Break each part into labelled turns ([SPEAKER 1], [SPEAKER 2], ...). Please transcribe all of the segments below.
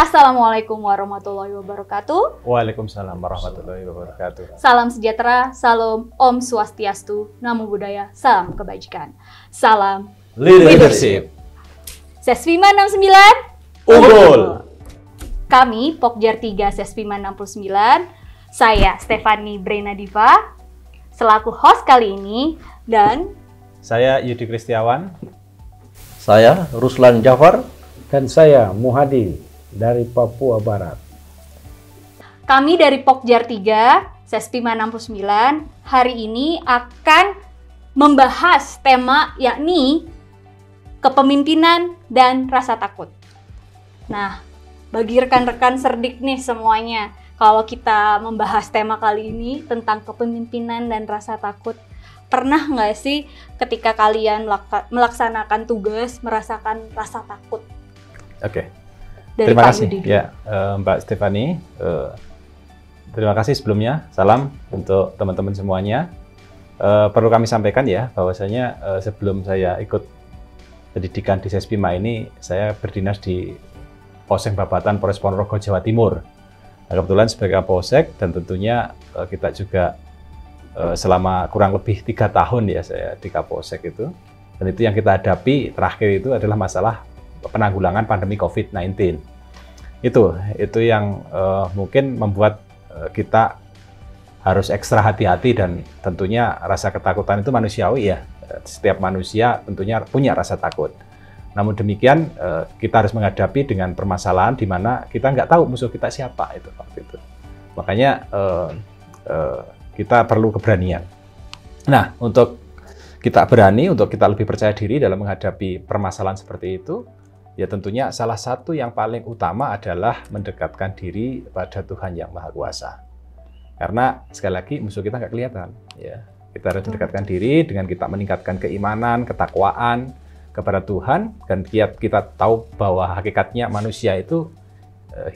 [SPEAKER 1] Assalamualaikum warahmatullahi wabarakatuh.
[SPEAKER 2] Waalaikumsalam warahmatullahi wabarakatuh.
[SPEAKER 1] Salam sejahtera, salam Om Swastiastu, Namo Buddhaya, salam kebajikan. Salam
[SPEAKER 2] Leadership.
[SPEAKER 1] Sesvima 69
[SPEAKER 2] Unggul.
[SPEAKER 1] Kami Pokjar 3 Sesvima 69. Saya Stefani Brenadiva selaku host kali ini, dan
[SPEAKER 2] Saya Yudi Kristiawan.
[SPEAKER 3] Saya Ruslan Jafar.
[SPEAKER 4] Dan saya Muhadi dari Papua Barat.
[SPEAKER 1] kami dari Pokjar 3 Sesvima 69 hari ini akan membahas tema yakni kepemimpinan dan rasa takut. Nah, bagi rekan-rekan Serdik nih semuanya, kalau kita membahas tema kali ini tentang kepemimpinan dan rasa takut, pernah nggak sih ketika kalian melaksanakan tugas merasakan rasa takut?
[SPEAKER 2] Oke.
[SPEAKER 1] Dari
[SPEAKER 2] Terima
[SPEAKER 1] Pak
[SPEAKER 2] kasih
[SPEAKER 1] Yudi dulu.
[SPEAKER 2] ya Mbak Stefani. Terima kasih sebelumnya. Salam untuk teman-teman semuanya. Perlu kami sampaikan ya bahwasanya sebelum saya ikut pendidikan di Sesvima ini, saya berdinas di Polsek Babatan, Polres Ponorogo, Jawa Timur. Nah, kebetulan sebagai Kapolsek, dan tentunya kita juga selama kurang lebih 3 tahun ya saya di Kapolsek itu. Dan itu yang kita hadapi terakhir itu adalah masalah penanggulangan pandemi COVID-19. Itu yang mungkin membuat kita harus ekstra hati-hati, dan tentunya rasa ketakutan itu manusiawi ya. Setiap manusia tentunya punya rasa takut. Namun demikian kita harus menghadapi dengan permasalahan di mana kita nggak tahu musuh kita siapa itu waktu itu. Makanya kita perlu keberanian. Nah, untuk kita berani, untuk kita lebih percaya diri dalam menghadapi permasalahan seperti itu, ya tentunya salah satu yang paling utama adalah mendekatkan diri pada Tuhan Yang Maha Kuasa. Karena sekali lagi musuh kita nggak kelihatan. Ya, kita harus mendekatkan diri dengan kita meningkatkan keimanan, ketakwaan kepada Tuhan, dan kita tahu bahwa hakikatnya manusia itu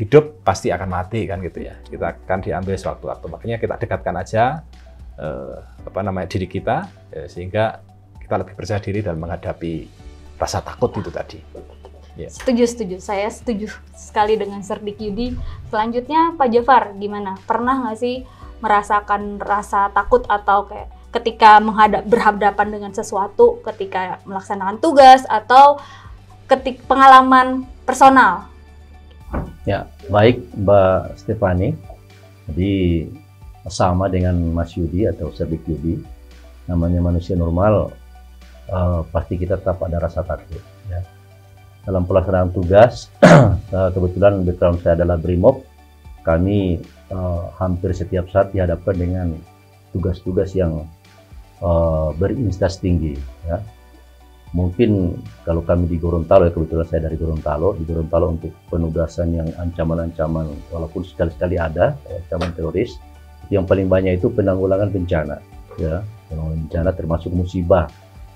[SPEAKER 2] hidup pasti akan mati kan gitu ya. Kita akan diambil sewaktu-waktu. Makanya kita dekatkan aja diri kita sehingga kita lebih percaya diri dalam menghadapi rasa takut itu tadi. Yeah.
[SPEAKER 1] Setuju. Saya setuju sekali dengan Serdik Yudi. Selanjutnya Pak Jafar, gimana? Pernah nggak sih merasakan rasa takut atau kayak ketika berhadapan dengan sesuatu, ketika melaksanakan tugas atau pengalaman personal?
[SPEAKER 3] Ya, baik Mbak Stefani. Jadi sama dengan Mas Yudi atau Serdik Yudi, namanya manusia normal, pasti kita tetap ada rasa takut. Ya. Dalam pelaksanaan tugas, kebetulan background saya adalah Brimob, kami hampir setiap saat dihadapkan dengan tugas-tugas yang berinstansi tinggi. Ya. Mungkin kalau kami di Gorontalo, ya kebetulan saya dari Gorontalo, di Gorontalo untuk penugasan yang ancaman-ancaman, walaupun sekali-sekali ada ancaman teroris, yang paling banyak itu penanggulangan bencana. Ya. Penanggulangan bencana termasuk musibah,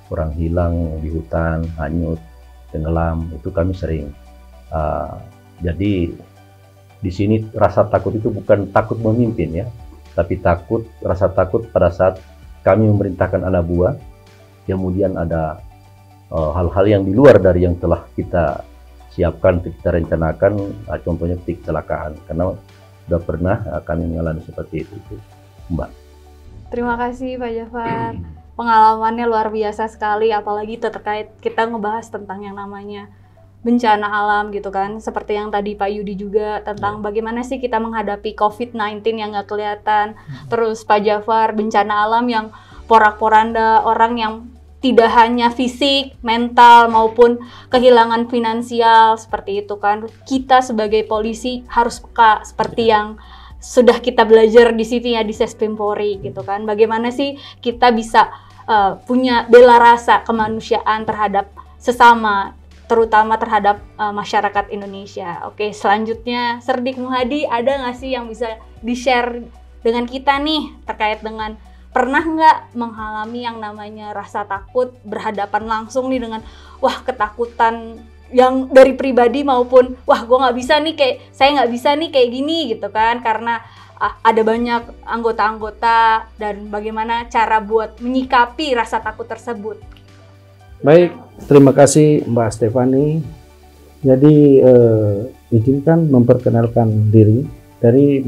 [SPEAKER 3] orang hilang di hutan, hanyut, tenggelam, itu kami sering. Jadi di sini rasa takut itu bukan takut memimpin ya, tapi rasa takut pada saat kami memerintahkan anak buah, kemudian ada hal-hal yang di luar dari yang telah kita siapkan, kita rencanakan, contohnya kecelakaan, karena sudah pernah kami mengalami seperti itu, Mbak.
[SPEAKER 1] Terima kasih Pak Jafar. Pengalamannya luar biasa sekali, apalagi terkait kita ngebahas tentang yang namanya bencana alam gitu kan. Seperti yang tadi Pak Yudi juga tentang bagaimana sih kita menghadapi COVID-19 yang nggak kelihatan. Terus Pak Jafar, bencana alam yang porak-poranda, orang yang tidak hanya fisik, mental, maupun kehilangan finansial, seperti itu kan. Kita sebagai polisi harus peka, seperti yang sudah kita belajar di sini ya di Sespim Polri gitu kan. Bagaimana sih kita bisa punya bela rasa kemanusiaan terhadap sesama, terutama terhadap masyarakat Indonesia. Oke, selanjutnya Serdik Muhadi, ada nggak sih yang bisa di-share dengan kita nih terkait dengan pernah nggak mengalami yang namanya rasa takut berhadapan langsung nih dengan ketakutan yang dari pribadi maupun gue nggak bisa nih saya nggak bisa nih kayak gini gitu kan, karena ada banyak anggota-anggota, dan bagaimana cara buat menyikapi rasa takut tersebut.
[SPEAKER 4] Baik, terima kasih Mbak Stefani. Jadi izinkan memperkenalkan diri. Dari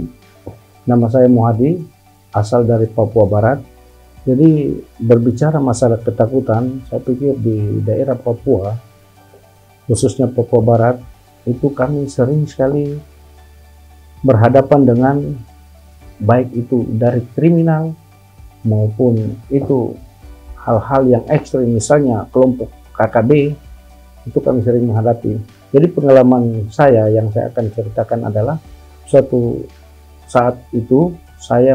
[SPEAKER 4] nama saya Muhadi, asal dari Papua Barat. Jadi berbicara masalah ketakutan, saya pikir di daerah Papua, khususnya Papua Barat, itu kami sering sekali berhadapan dengan baik itu dari kriminal maupun itu hal-hal yang ekstrim, misalnya kelompok KKB, itu kami sering menghadapi. Jadi pengalaman saya yang saya akan ceritakan adalah suatu saat itu saya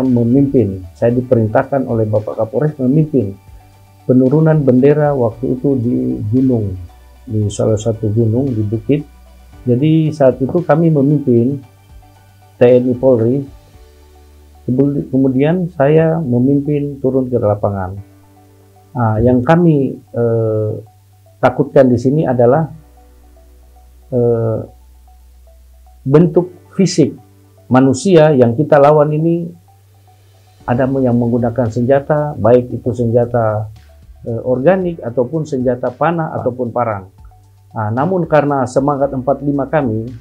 [SPEAKER 4] diperintahkan oleh Bapak Kapolres memimpin penurunan bendera waktu itu di gunung, di salah satu gunung di bukit. Jadi saat itu kami memimpin TNI Polri, kemudian saya memimpin turun ke lapangan. Nah, yang kami takutkan di sini adalah bentuk fisik manusia yang kita lawan ini. Ada yang menggunakan senjata, baik itu senjata organik ataupun senjata panah ataupun parang. Nah, namun karena semangat 45 kami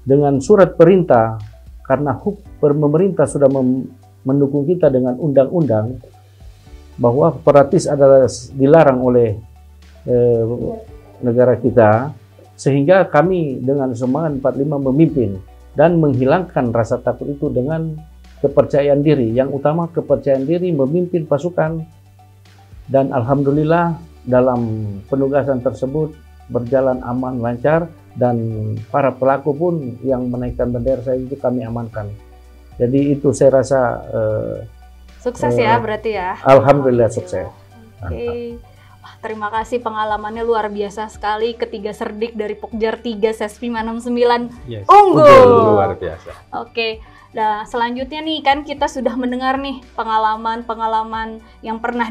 [SPEAKER 4] dengan surat perintah, karena pemerintah sudah mendukung kita dengan undang-undang bahwa separatis adalah dilarang oleh negara kita, sehingga kami dengan semangat 45 memimpin dan menghilangkan rasa takut itu dengan kepercayaan diri. Yang utama kepercayaan diri memimpin pasukan, dan alhamdulillah dalam penugasan tersebut berjalan aman lancar, dan para pelaku pun yang menaikkan bendera saya itu kami amankan. Jadi itu saya rasa
[SPEAKER 1] sukses ya berarti ya.
[SPEAKER 4] Alhamdulillah sukses.
[SPEAKER 1] Oke. Wah, terima kasih, pengalamannya luar biasa sekali. Ketiga Serdik dari Pokjar 3 Sespi 69
[SPEAKER 2] Yes.
[SPEAKER 1] unggul.
[SPEAKER 2] Luar biasa.
[SPEAKER 1] Oke. Nah, selanjutnya nih kan kita sudah mendengar nih pengalaman-pengalaman yang pernah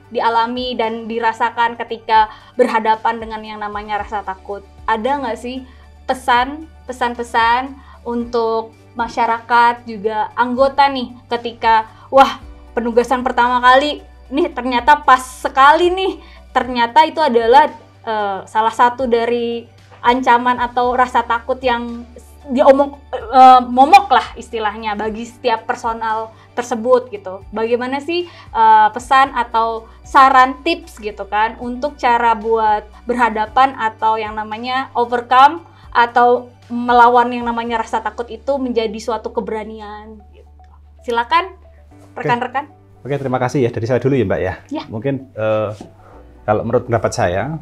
[SPEAKER 1] dialami dan dirasakan ketika berhadapan dengan yang namanya rasa takut. Ada nggak sih pesan-pesan untuk masyarakat juga anggota nih ketika wah penugasan pertama kali nih ternyata pas sekali nih, ternyata itu adalah salah satu dari ancaman atau rasa takut yang momok lah istilahnya bagi setiap personal tersebut gitu. Bagaimana sih pesan atau saran tips gitu kan untuk cara buat berhadapan atau yang namanya overcome atau melawan yang namanya rasa takut itu menjadi suatu keberanian gitu. Silakan rekan-rekan.
[SPEAKER 2] Oke, terima kasih ya dari saya dulu ya Mbak ya.
[SPEAKER 1] Ya.
[SPEAKER 2] Mungkin kalau menurut pendapat saya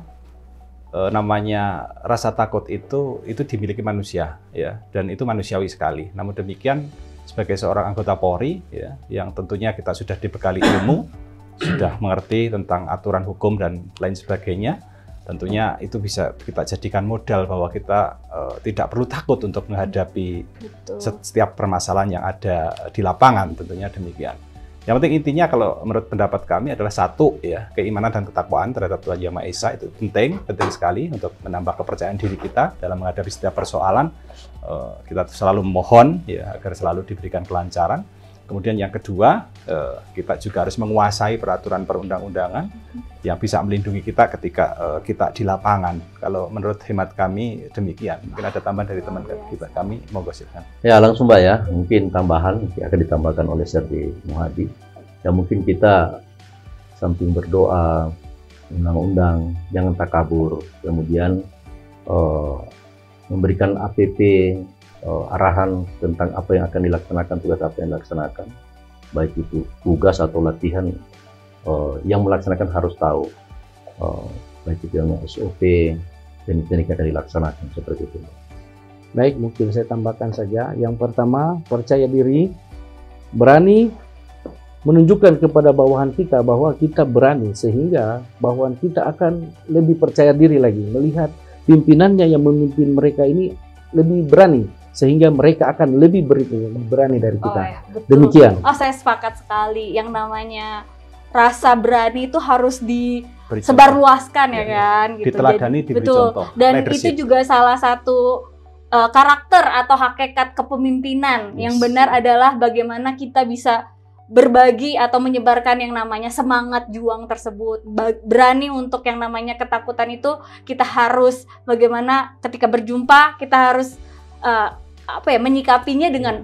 [SPEAKER 2] namanya rasa takut itu dimiliki manusia ya, dan itu manusiawi sekali. Namun demikian sebagai seorang anggota Polri ya, yang tentunya kita sudah dibekali ilmu, sudah mengerti tentang aturan hukum dan lain sebagainya, tentunya itu bisa kita jadikan modal bahwa kita tidak perlu takut untuk menghadapi setiap permasalahan yang ada di lapangan, tentunya demikian. Yang penting intinya kalau menurut pendapat kami adalah satu ya, keimanan dan ketakwaan terhadap Tuhan Yang Maha Esa itu penting sekali untuk menambah kepercayaan diri kita dalam menghadapi setiap persoalan. Kita selalu memohon ya agar selalu diberikan kelancaran. Kemudian yang kedua, kita juga harus menguasai peraturan perundang-undangan yang bisa melindungi kita ketika kita di lapangan. Kalau menurut hemat kami demikian. Mungkin ada tambahan dari teman kita kami, monggo silakan.
[SPEAKER 3] Ya langsung Mbak ya, mungkin tambahan yang akan ditambahkan oleh Serdi Muhadi. Ya mungkin kita samping berdoa, undang-undang, jangan takabur, kemudian memberikan APP, arahan tentang apa yang akan dilaksanakan, tugas apa yang dilaksanakan, baik itu tugas atau latihan, yang melaksanakan harus tahu, baik itu yang SOP dan teknik akan dilaksanakan seperti itu.
[SPEAKER 4] Baik, mungkin saya tambahkan saja. Yang pertama, percaya diri, berani menunjukkan kepada bawahan kita bahwa kita berani, sehingga bawahan kita akan lebih percaya diri lagi, melihat pimpinannya yang memimpin mereka ini lebih berani, sehingga mereka akan lebih berani dari kita.
[SPEAKER 1] Ya,
[SPEAKER 4] Demikian.
[SPEAKER 1] Oh, saya sepakat sekali. Yang namanya rasa berani itu harus disebarluaskan ya kan. Gitu.
[SPEAKER 2] Diteladani, diberi contoh.
[SPEAKER 1] Dan
[SPEAKER 2] leadership.
[SPEAKER 1] itu juga salah satu karakter atau hakikat kepemimpinan yang benar adalah bagaimana kita bisa berbagi atau menyebarkan yang namanya semangat juang tersebut. Berani untuk yang namanya ketakutan itu kita harus bagaimana ketika berjumpa kita harus menyikapinya dengan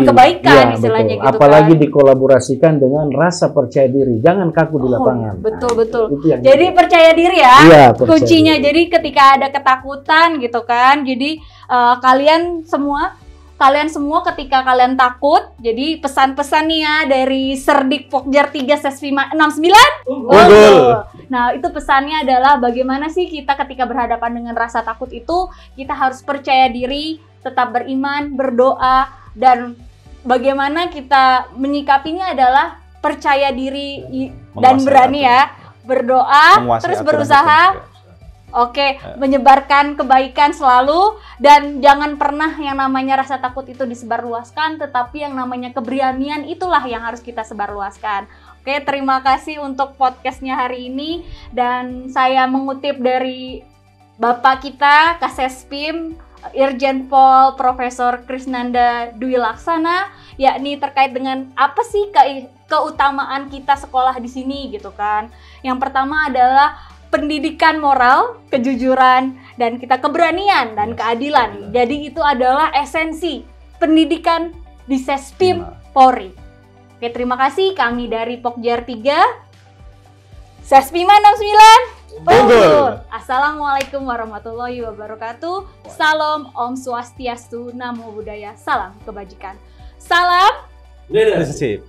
[SPEAKER 1] kebaikan istilahnya
[SPEAKER 4] betul.
[SPEAKER 1] gitu
[SPEAKER 4] apalagi
[SPEAKER 1] kan.
[SPEAKER 4] Dikolaborasikan dengan rasa percaya diri, jangan kaku di lapangan.
[SPEAKER 1] Betul.
[SPEAKER 4] Itu yang
[SPEAKER 1] Jadi percaya diri ya,
[SPEAKER 4] Iya, percaya
[SPEAKER 1] kuncinya.
[SPEAKER 4] diri.
[SPEAKER 1] Jadi ketika ada ketakutan gitu kan, jadi kalian semua ketika kalian takut, jadi pesan-pesan nih ya dari Serdik Pokjar 3 Sesvi 69.
[SPEAKER 2] Unggul.
[SPEAKER 1] Nah, itu pesannya adalah bagaimana sih kita ketika berhadapan dengan rasa takut itu, kita harus percaya diri, tetap beriman, berdoa, dan bagaimana kita menyikapinya adalah percaya diri dan
[SPEAKER 2] Menguasai
[SPEAKER 1] berani
[SPEAKER 2] aturan.
[SPEAKER 1] ya, berdoa,
[SPEAKER 2] Menguasai
[SPEAKER 1] terus
[SPEAKER 2] aturan
[SPEAKER 1] berusaha.
[SPEAKER 2] hukum.
[SPEAKER 1] Oke, menyebarkan kebaikan selalu, dan jangan pernah yang namanya rasa takut itu disebarluaskan, tetapi yang namanya keberanian itulah yang harus kita sebarluaskan. Oke, terima kasih untuk podcastnya hari ini, dan saya mengutip dari Bapak kita, Kasespim, Irjen Pol Profesor Krisnanda Dwi Laksana, yakni terkait dengan apa sih keutamaan kita sekolah di sini gitu kan. Yang pertama adalah pendidikan moral, kejujuran, dan kita keberanian dan keadilan. Jadi itu adalah esensi pendidikan di Sespim Polri. Oke, terima kasih. Kami dari Pokjar 3, Sespim 69.
[SPEAKER 2] Unggul.
[SPEAKER 1] Assalamualaikum warahmatullahi wabarakatuh. Salam, Om Swastiastu, Namo Buddhaya, salam kebajikan. Salam
[SPEAKER 2] Leadership.